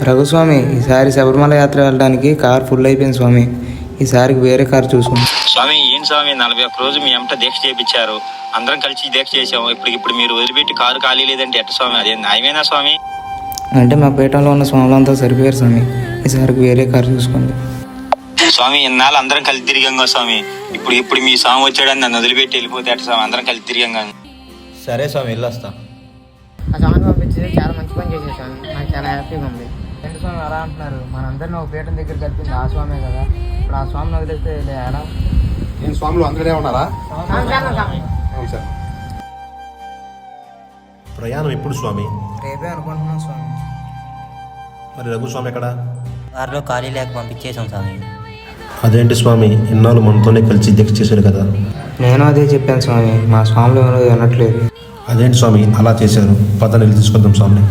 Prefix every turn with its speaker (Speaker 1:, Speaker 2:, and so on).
Speaker 1: రఘుస్వామి, ఈసారి శబరిమల యాత్ర వెళ్ళడానికి కార్ ఫుల్ అయిపోయింది స్వామి. ఈసారికి వేరే కార్ చూసుకోండి
Speaker 2: స్వామి. ఏంటి స్వామి 41 రోజు మీ అంట దీక్ష చేయించారు, అందరం కలిసి దీక్ష చేసాము. ఇప్పుడు మీరు వదిలిపెట్టి కారు ఖాళీ లేదంటే ఎట్ట స్వామి? అదే న్యాయమేనా స్వామి?
Speaker 1: అంటే మా పీఠంలో ఉన్న స్వాములంతా సరిపోయారు స్వామి. ఈసారికి వేరే కార్ చూసుకోండి
Speaker 2: స్వామి. ఇన్నాళ్ళు అందరం కలిసి తిరిగాం స్వామి. ఇప్పుడు మీ స్వామి వచ్చాడని నన్ను వదిలిపెట్టి వెళ్ళిపోతే ఎట్ట స్వామి? అందరం కలిసి తిరిగాం.
Speaker 3: సరే స్వామి, వెళ్ళొస్తా.
Speaker 4: ఆ స్వామిని పంపించి చాలా మంచి పని చేసే స్వామి, నాకు చాలా హ్యాపీగా ఉంది.
Speaker 1: ఏంటి స్వామి అలా అంటున్నారు? మనందరినీ ఒక పీఠం దగ్గర కలిపింది ఆ స్వామే కదా. ఇప్పుడు ఆ స్వామిని వదిలేస్తే ఎలా?
Speaker 5: నేను స్వాములు అందరే ఉన్నారా? అవును సార్.
Speaker 6: ప్రయాణం ఎప్పుడు స్వామి?
Speaker 1: రేపే అనుకుంటున్నాం స్వామి.
Speaker 6: మరి రఘుస్వామి ఎక్కడ?
Speaker 7: కారులో ఖాళీ లేక పంపించేసాం స్వామి.
Speaker 6: అదేంటి స్వామి, ఇన్నాళ్ళు మనతోనే కలిసి దీక్ష చేశారు కదా.
Speaker 1: నేను అదే చెప్పాను స్వామి, మా స్వాములు ఎవరో వినట్లేదు.
Speaker 6: అదేంటి స్వామి అలా చేశారు? పద నిలు తీసుకొద్దాం స్వామి.